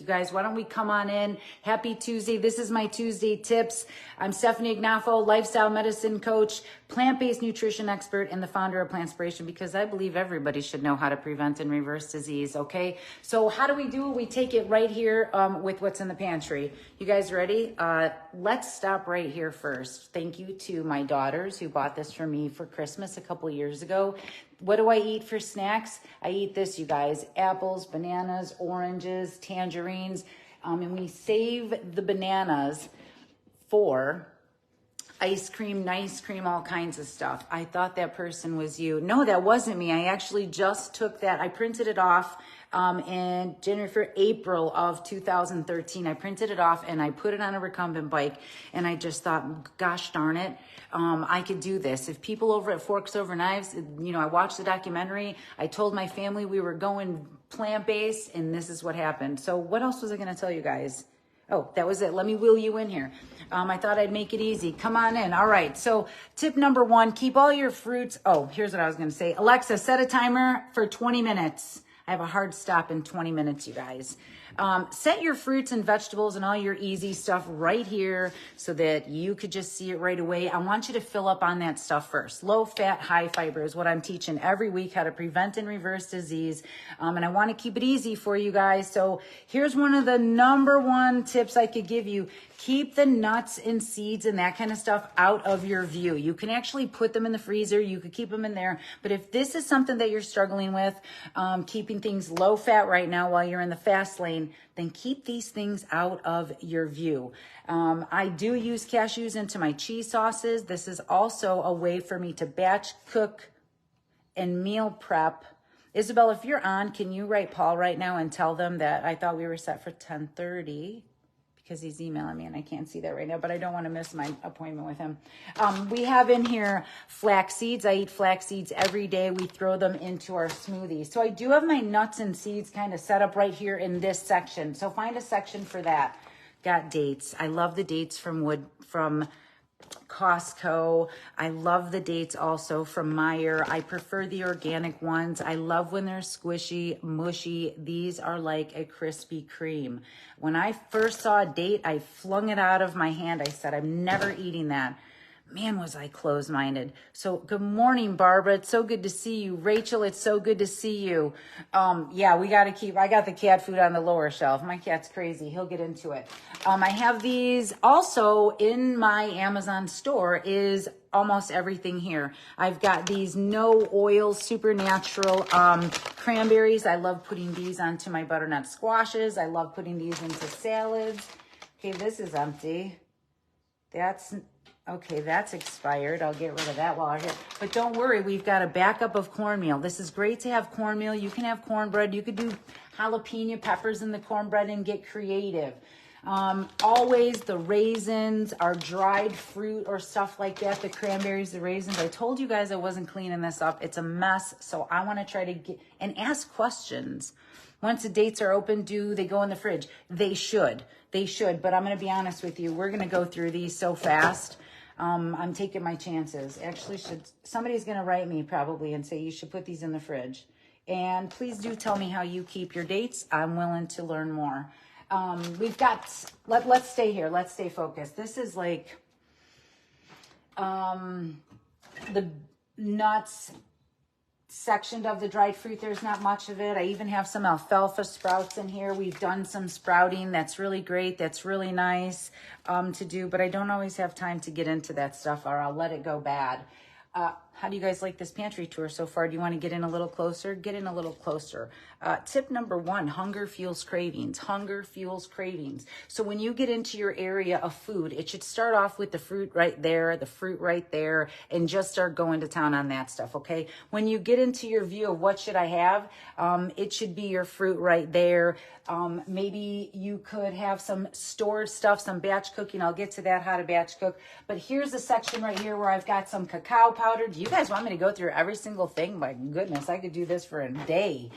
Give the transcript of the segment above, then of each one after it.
You guys, why don't we come on in? Happy Tuesday. This is my Tuesday tips. I'm Stefanie Ignoffo, lifestyle medicine coach, plant-based nutrition expert, and the founder of Plantspiration, because I believe everybody should know how to prevent and reverse disease, okay? So how do we do it? We take it right here with what's in the pantry. You guys ready? Let's stop right here first. Thank you to my daughters who bought this for me for Christmas a couple years ago. What do I eat for snacks? I eat this, you guys: apples, bananas, oranges, tangerines. And we save the bananas for ice cream, nice cream, all kinds of stuff. I thought that person was you. No, that wasn't me. I actually just took that. I printed it off in April of 2013. I printed it off and I put it on a recumbent bike, and I just thought, gosh darn it, I could do this. If people over at Forks Over Knives, you know, I watched the documentary, I told my family we were going plant-based, and this is what happened. So what else was I going to tell you guys? Oh, that was it. Let me wheel you in here. I thought I'd make it easy. Come on in. All right. So tip number one, keep all your fruits. Oh, here's what I was going to say. Alexa, set a timer for 20 minutes. I have a hard stop in 20 minutes, you guys. Set your fruits and vegetables and all your easy stuff right here so that you could just see it right away. I want you to fill up on that stuff first. Low fat, high fiber is what I'm teaching every week, how to prevent and reverse disease. And I want to keep it easy for you guys. So here's one of the number one tips I could give you. Keep the nuts and seeds and that kind of stuff out of your view. You can actually put them in the freezer. You could keep them in there. But if this is something that you're struggling with, keeping things low fat right now while you're in the fast lane, then keep these things out of your view. I do use cashews into my cheese sauces. This is also a way for me to batch cook and meal prep. Isabel, if you're on, can you write Paul right now and tell them that I thought we were set for 10:30? Because he's emailing me and I can't see that right now, but I don't want to miss my appointment with him. We have in here flax seeds. I eat flax seeds every day. We throw them into our smoothies. So I do have my nuts and seeds kind of set up right here in this section. So find a section for that. Got dates. I love the dates from Costco. I love the dates also from Meyer. I prefer the organic ones. I love when they're squishy, mushy. These are like a Krispy Kreme. When I first saw a date, I flung it out of my hand. I said, I'm never eating that. Man, was I closed-minded. So good morning, Barbara. It's so good to see you. Rachel, it's so good to see you. Yeah, we got to keep, I got the cat food on the lower shelf. My cat's crazy. He'll get into it. I have these also in my Amazon store is almost everything here. I've got these no oil, supernatural cranberries. I love putting these onto my butternut squashes. I love putting these into salads. Okay, this is empty. Okay, that's expired. I'll get rid of that while I'm here. But don't worry, we've got a backup of cornmeal. This is great to have cornmeal. You can have cornbread. You could do jalapeno peppers in the cornbread and get creative. Always the raisins, our dried fruit or stuff like that, the cranberries, the raisins. I told you guys I wasn't cleaning this up. It's a mess. So I want to try to get and ask questions. Once the dates are open, do they go in the fridge? They should. They should. But I'm going to be honest with you. We're going to go through these so fast. I'm taking my chances. Actually, somebody's going to write me probably and say you should put these in the fridge. And please do tell me how you keep your dates. I'm willing to learn more. We've got, let's stay here. Let's stay focused. This is like the nuts section of the dried fruit. There's not much of it. I even have some alfalfa sprouts in here. We've done some sprouting. That's really great. That's really nice to do, but I don't always have time to get into that stuff, or I'll let it go bad. How do you guys like this pantry tour so far? Do you want to get in a little closer? Get in a little closer. Tip number one, hunger fuels cravings. Hunger fuels cravings. So when you get into your area of food, it should start off with the fruit right there, and just start going to town on that stuff, okay? When you get into your view of what should I have, it should be your fruit right there. Maybe you could have some stored stuff, some batch cooking. I'll get to that, how to batch cook. But here's a section right here where I've got some cacao powder. Do you guys want me to go through every single thing? My goodness, I could do this for a day.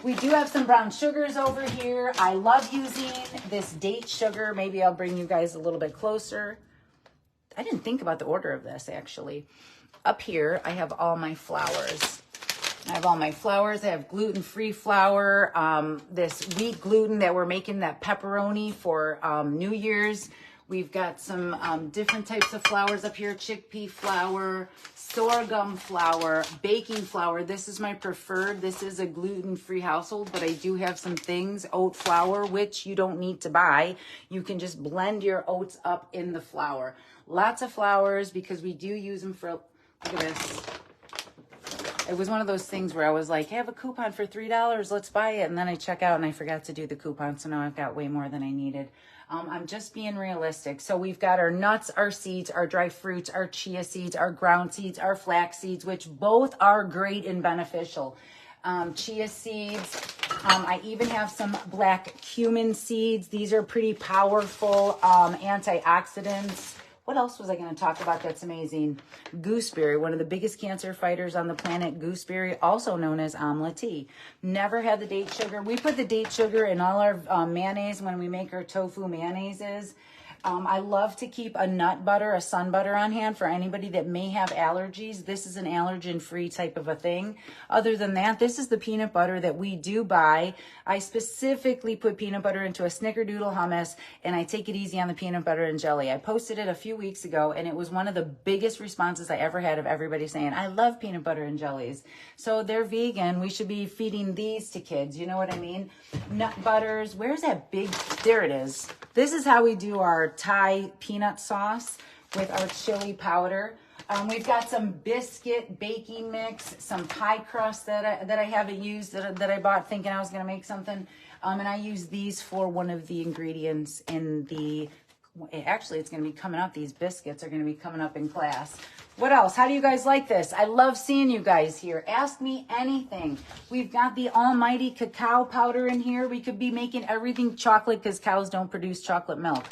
We do have some brown sugars over here. I love using this date sugar. Maybe I'll bring you guys a little bit closer. I didn't think about the order of this, actually. Up here, I have all my flours. I have all my flours. I have gluten-free flour, this wheat gluten that we're making that pepperoni for New Year's. We've got some different types of flours up here, chickpea flour, sorghum flour, baking flour. This is my preferred. This is a gluten-free household, but I do have some things, oat flour, which you don't need to buy. You can just blend your oats up in the flour. Lots of flours because we do use them for, look at this. It was one of those things where I was like, hey, I have a coupon for $3, let's buy it. And then I check out and I forgot to do the coupon. So now I've got way more than I needed. I'm just being realistic. So we've got our nuts, our seeds, our dry fruits, our chia seeds, our ground seeds, our flax seeds, which both are great and beneficial. Chia seeds. I even have some black cumin seeds. These are pretty powerful antioxidants. What else was I going to talk about that's amazing? Gooseberry, one of the biggest cancer fighters on the planet. Gooseberry, also known as amla tea. Never had the date sugar. We put the date sugar in all our mayonnaise when we make our tofu mayonnaises. I love to keep a nut butter, a sun butter on hand for anybody that may have allergies. This is an allergen-free type of a thing. Other than that, this is the peanut butter that we do buy. I specifically put peanut butter into a snickerdoodle hummus, and I take it easy on the peanut butter and jelly. I posted it a few weeks ago, and it was one of the biggest responses I ever had of everybody saying, I love peanut butter and jellies. So they're vegan. We should be feeding these to kids. You know what I mean? Nut butters. Where's that big? There it is. This is how we do our Thai peanut sauce with our chili powder. We've got some biscuit baking mix, some pie crust that I haven't used that I bought thinking I was going to make something. And I use these for one of the ingredients in the, actually it's going to be coming up. These biscuits are going to be coming up in class. What else? How do you guys like this? I love seeing you guys here. Ask me anything. We've got the almighty cacao powder in here. We could be making everything chocolate because cows don't produce chocolate milk.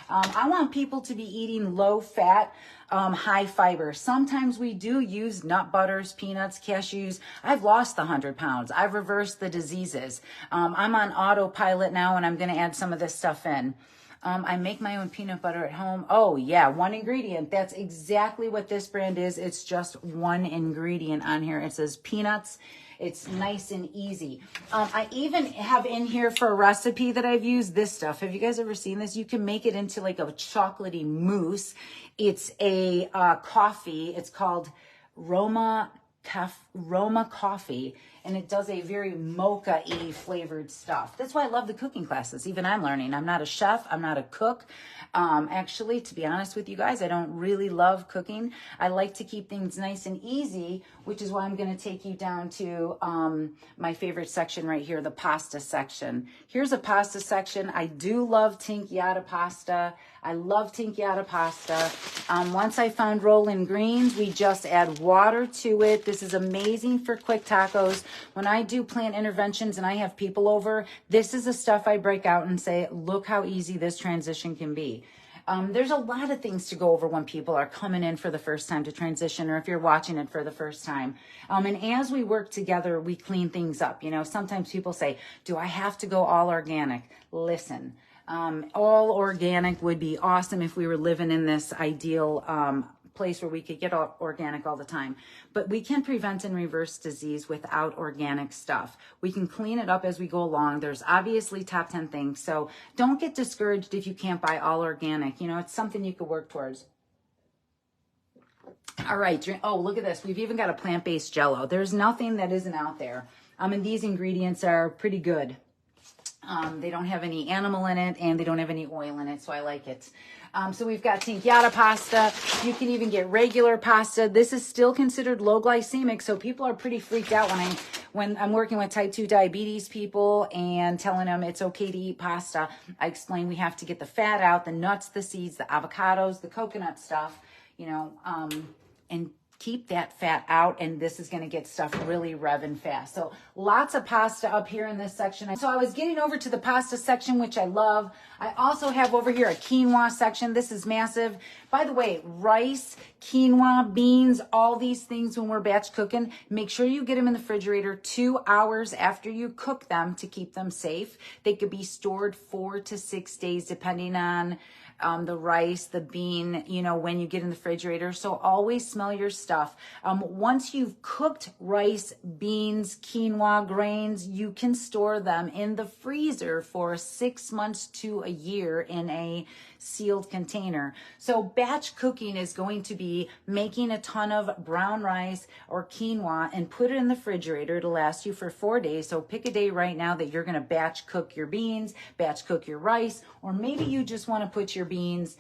I want people to be eating low fat, high fiber. Sometimes we do use nut butters, peanuts, cashews. I've lost the 100 pounds. I've reversed the diseases. I'm on autopilot now and I'm going to add some of this stuff in. I make my own peanut butter at home. Oh yeah, one ingredient. That's exactly what this brand is. It's just one ingredient on here. It says peanuts. It's nice and easy. I even have in here for a recipe that I've used this stuff. Have you guys ever seen this? You can make it into like a chocolatey mousse. It's a coffee. It's called Roma Coffee, and it does a very mocha-y flavored stuff. That's why I love the cooking classes. Even I'm learning. I'm not a chef. I'm not a cook. Actually, to be honest with you guys, I don't really love cooking. I like to keep things nice and easy, which is why I'm going to take you down to my favorite section right here, the pasta section. Here's a pasta section. I do love tinkyata pasta. I love tinkyata pasta. Once I found rolling greens, we just add water to it. This is amazing for quick tacos. When I do plant interventions and I have people over, this is the stuff I break out and say, look how easy this transition can be. There's a lot of things to go over when people are coming in for the first time to transition, or if you're watching it for the first time. And as we work together, we clean things up. You know, sometimes people say, do I have to go all organic? Listen, all organic would be awesome if we were living in this ideal place where we could get organic all the time. But we can prevent and reverse disease without organic stuff. We can clean it up as we go along. There's obviously top 10 things. So don't get discouraged if you can't buy all organic. You know, it's something you could work towards. All right. Oh, look at this. We've even got a plant-based Jell-O. There's nothing that isn't out there. And these ingredients are pretty good. They don't have any animal in it and they don't have any oil in it, so I like it. So we've got tinkyata pasta. You can even get regular pasta. This is still considered low glycemic, so people are pretty freaked out when I'm working with type 2 diabetes people and telling them it's okay to eat pasta. I explain we have to get the fat out, the nuts, the seeds, the avocados, the coconut stuff, you know, and keep that fat out, and this is going to get stuff really revving fast. So lots of pasta up here in this section. So I was getting over to the pasta section, which I love. I also have over here a quinoa section. This is massive. By the way, rice, quinoa, beans, all these things when we're batch cooking, make sure you get them in the refrigerator 2 hours after you cook them to keep them safe. They could be stored 4 to 6 days depending on the rice, the bean, you know, when you get in the refrigerator. So always smell your stuff. Once you've cooked rice, beans, quinoa, grains, you can store them in the freezer for 6 months to a year in a sealed container. So batch cooking is going to be making a ton of brown rice or quinoa and put it in the refrigerator to last you for 4 days. So pick a day right now that you're going to batch cook your beans, batch cook your rice, or maybe you just want to put your beans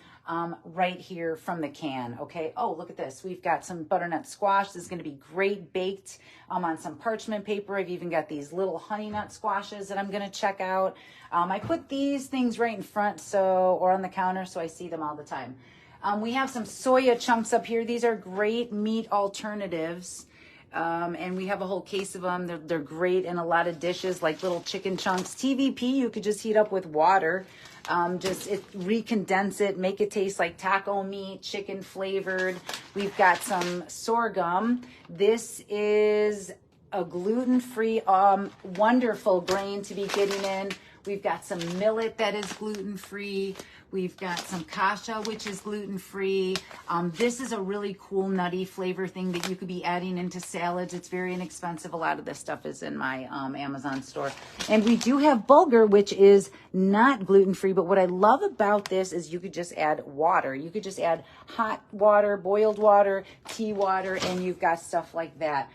right here from the can. Okay. Oh, look at this. We've got some butternut squash. This is going to be great baked on some parchment paper. I've even got these little honey nut squashes that I'm going to check out. I put these things right in front or on the counter so I see them all the time. We have some soya chunks up here. These are great meat alternatives. And we have a whole case of them. They're great in a lot of dishes, like little chicken chunks. TVP, you could just heat up with water. Recondense it, make it taste like taco meat, chicken flavored. We've got some sorghum. This is a gluten-free, wonderful grain to be getting in. We've got some millet that is gluten-free. We've got some kasha, which is gluten-free. This is a really cool nutty flavor thing that you could be adding into salads. It's very inexpensive. A lot of this stuff is in my Amazon store. And we do have bulgur, which is not gluten-free. But what I love about this is you could just add water. You could just add hot water, boiled water, tea water, and you've got stuff like that.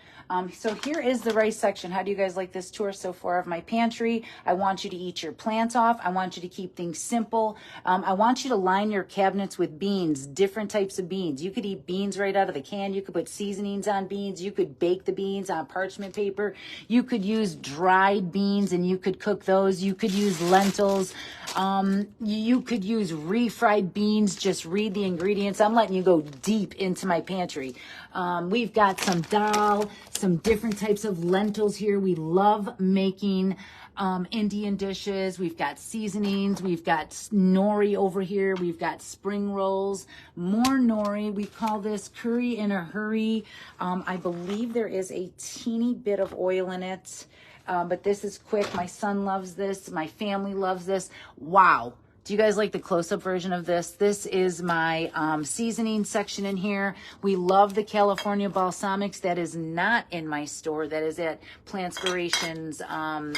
So here is the rice section. How do you guys like this tour so far of my pantry? I want you to eat your plants off. I want you to keep things simple. I want you to line your cabinets with beans, different types of beans. You could eat beans right out of the can. You could put seasonings on beans. You could bake the beans on parchment paper. You could use dried beans and you could cook those. You could use lentils. You could use refried beans. Just read the ingredients. I'm letting you go deep into my pantry. We've got some dal, some different types of lentils here. We love making Indian dishes. We've got seasonings. We've got nori over here. We've got spring rolls, more nori. We call this curry in a hurry. I believe there is a teeny bit of oil in it, but this is quick. My son loves this. My family loves this. Wow. Do you guys like the close-up version of this? This is my seasoning section in here. We love the California balsamics. That is not in my store. That is at Plantspiration's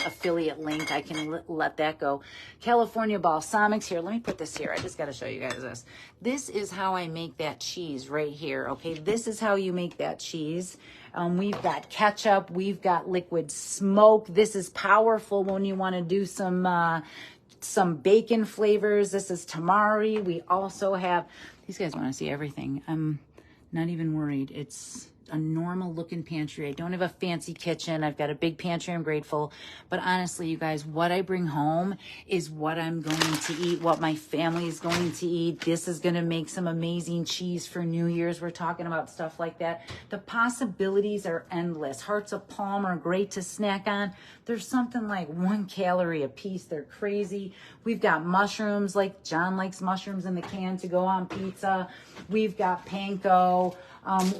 affiliate link. I can let that go. California balsamics. Here, let me put this here. I just got to show you guys this. This is how I make that cheese right here. Okay, this is how you make that cheese. We've got ketchup. We've got liquid smoke. This is powerful when you want to do some bacon flavors. This is tamari. We also have, these guys want to see everything. I'm not even worried. It's a normal looking pantry. I don't have a fancy kitchen. I've got a big pantry. I'm grateful. But honestly, you guys, what I bring home is what I'm going to eat, what my family is going to eat. This is going to make some amazing cheese for New Year's. We're talking about stuff like that. The possibilities are endless. Hearts of palm are great to snack on. There's something like 1 calorie a piece. They're crazy. We've got mushrooms, like John likes mushrooms in the can to go on pizza. We've got panko.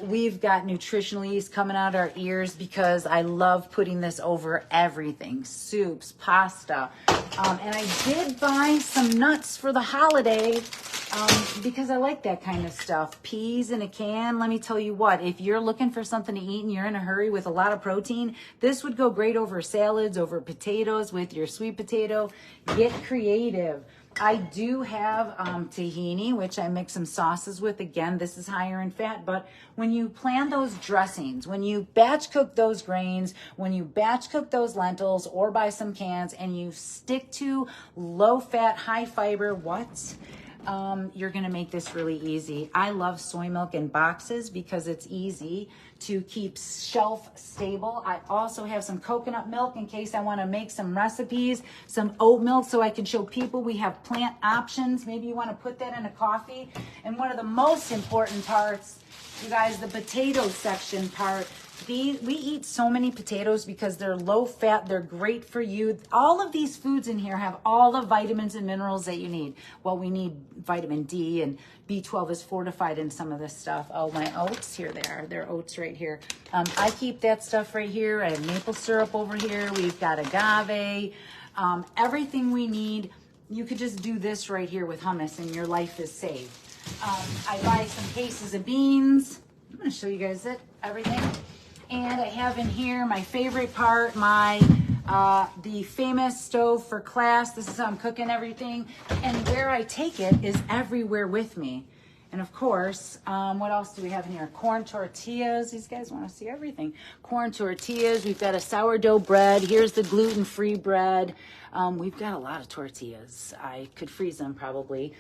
We've got nutritional yeast coming out our ears because I love putting this over everything. Soups, pasta. And I did buy some nuts for the holiday because I like that kind of stuff. Peas in a can. Let me tell you what, if you're looking for something to eat and you're in a hurry with a lot of protein, this would go great over salads, over potatoes, with your sweet potato. Get creative. I do have tahini, which I mix some sauces with. Again, this is higher in fat, but when you plan those dressings, when you batch cook those grains, when you batch cook those lentils or buy some cans and you stick to low fat, high fiber, you're going to make this really easy. I love soy milk in boxes because it's easy to keep shelf stable. I also have some coconut milk in case I want to make some recipes, some oat milk so I can show people we have plant options. Maybe you want to put that in a coffee. And one of the most important parts, you guys, the potato section part. We eat so many potatoes because they're low fat. They're great for you. All of these foods in here have all the vitamins and minerals that you need. Well, we need vitamin D, and B12 is fortified in some of this stuff. Oh, my oats, here they are. They're oats right here. I keep that stuff right here. I have maple syrup over here. We've got agave. Everything we need. You could just do this right here with hummus and your life is saved. I buy some cases of beans. I'm going to show you guys everything. And I have in here my favorite part, the famous stove for class. This is how I'm cooking everything. And where I take it is everywhere with me. And of course, what else do we have in here? Corn tortillas. These guys want to see everything. Corn tortillas. We've got a sourdough bread. Here's the gluten-free bread. We've got a lot of tortillas. I could freeze them probably.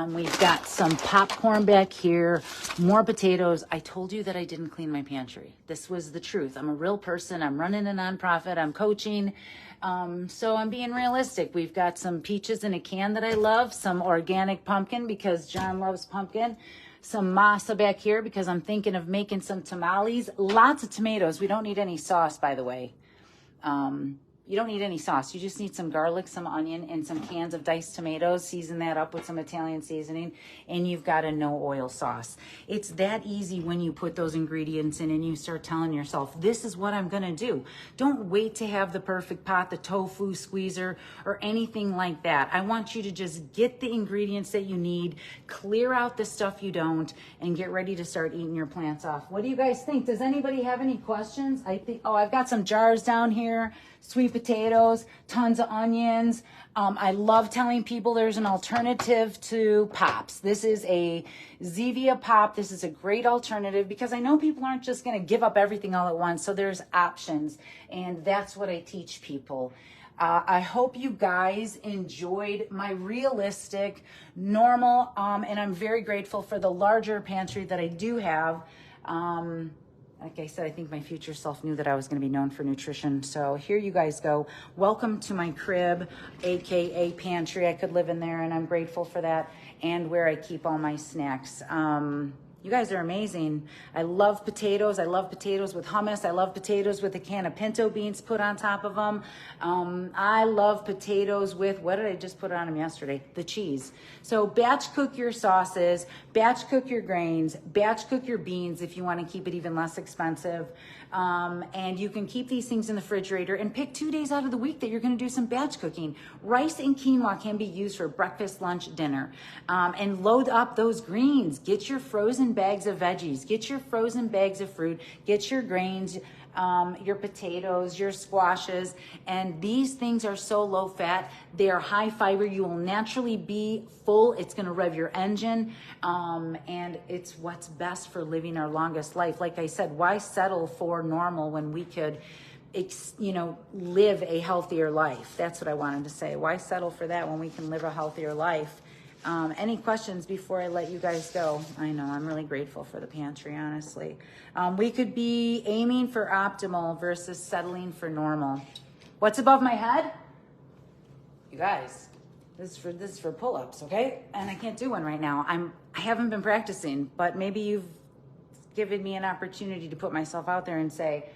We've got some popcorn back here, more potatoes. I told you that I didn't clean my pantry. This was the truth. I'm a real person. I'm running a nonprofit. I'm coaching. So I'm being realistic. We've got some peaches in a can that I love, some organic pumpkin because John loves pumpkin, some masa back here because I'm thinking of making some tamales, lots of tomatoes. We don't need any sauce, by the way. You don't need any sauce. You just need some garlic, some onion, and some cans of diced tomatoes. Season that up with some Italian seasoning, and you've got a no oil sauce. It's that easy when you put those ingredients in and you start telling yourself, this is what I'm going to do. Don't wait to have the perfect pot, the tofu squeezer, or anything like that. I want you to just get the ingredients that you need, clear out the stuff you don't, and get ready to start eating your plants off. What do you guys think? Does anybody have any questions? I've got some jars down here. Sweet potatoes, tons of onions. I love telling people there's an alternative to pops. This is a Zevia pop. This is a great alternative because I know people aren't just going to give up everything all at once. So there's options, and that's what I teach people. I hope you guys enjoyed my realistic, normal, and I'm very grateful for the larger pantry that I do have. Like I said, I think my future self knew that I was going to be known for nutrition. So here you guys go. Welcome to my crib, AKA pantry. I could live in there, and I'm grateful for that, and where I keep all my snacks. You guys are amazing. I love potatoes. I love potatoes with hummus. I love potatoes with a can of pinto beans put on top of them. I love potatoes with, what did I just put on them yesterday? The cheese. So batch cook your sauces, batch cook your grains, batch cook your beans if you want to keep it even less expensive. And you can keep these things in the refrigerator and pick 2 days out of the week that you're going to do some batch cooking. Rice and quinoa can be used for breakfast, lunch, dinner. And load up those greens. Get your frozen bags of veggies. Get your frozen bags of fruit. Get your grains, your potatoes, your squashes. And these things are so low fat. They are high fiber. You will naturally be full. It's going to rev your engine. And it's what's best for living our longest life. Like I said, why settle for normal when we could, live a healthier life? That's what I wanted to say. Why settle for that when we can live a healthier life? Any questions before I let you guys go? I know, I'm really grateful for the pantry, honestly. We could be aiming for optimal versus settling for normal. What's above my head? You guys, this is for pull-ups, okay? And I can't do one right now. I haven't been practicing, but maybe you've given me an opportunity to put myself out there and say,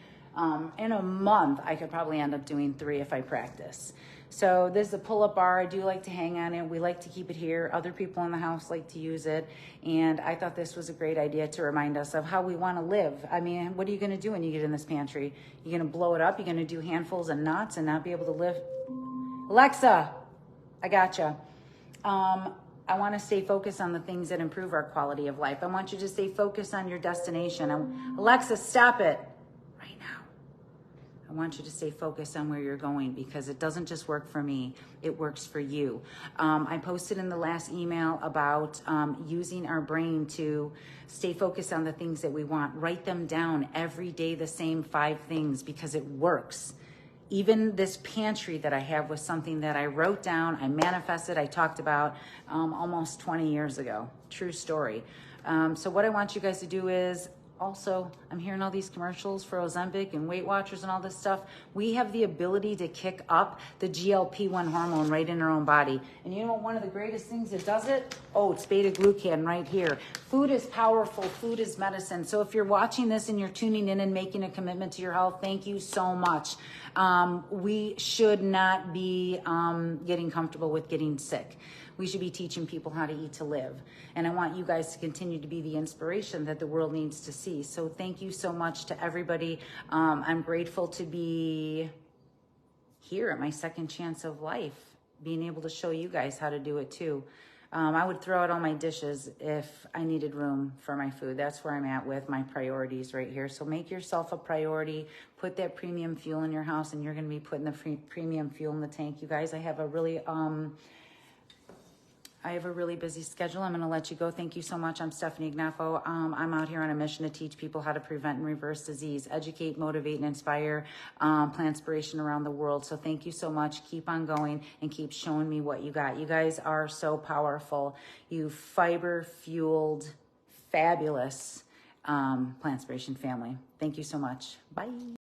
in a month, I could probably end up doing 3 if I practice. So this is a pull-up bar. I do like to hang on it. We like to keep it here. Other people in the house like to use it. And I thought this was a great idea to remind us of how we want to live. I mean, what are you going to do when you get in this pantry? You're going to blow it up? You're going to do handfuls of nuts and not be able to live? Alexa, I gotcha. I want to stay focused on the things that improve our quality of life. I want you to stay focused on your destination. Alexa, stop it. I want you to stay focused on where you're going because it doesn't just work for me, it works for you. I posted in the last email about using our brain to stay focused on the things that we want. Write them down every day, the same 5 things, because it works. Even this pantry that I have was something that I wrote down, I manifested, I talked about almost 20 years ago. True story. So what I want you guys to do is Also, I'm hearing all these commercials for Ozempic and Weight Watchers and all this stuff. We have the ability to kick up the GLP-1 hormone right in our own body. And you know what, one of the greatest things that does it? Oh, it's beta-glucan right here. Food is powerful. Food is medicine. So if you're watching this and you're tuning in and making a commitment to your health, thank you so much. We should not be getting comfortable with getting sick. We should be teaching people how to eat to live. And I want you guys to continue to be the inspiration that the world needs to see. So thank you so much to everybody. I'm grateful to be here at my second chance of life, being able to show you guys how to do it too. I would throw out all my dishes if I needed room for my food. That's where I'm at with my priorities right here. So make yourself a priority. Put that premium fuel in your house, and you're going to be putting the premium fuel in the tank. You guys, I have a really busy schedule. I'm going to let you go. Thank you so much. I'm Stefanie Ignoffo. I'm out here on a mission to teach people how to prevent and reverse disease, educate, motivate, and inspire Plantspiration around the world. So thank you so much. Keep on going and keep showing me what you got. You guys are so powerful. You fiber-fueled, fabulous Plantspiration family. Thank you so much. Bye.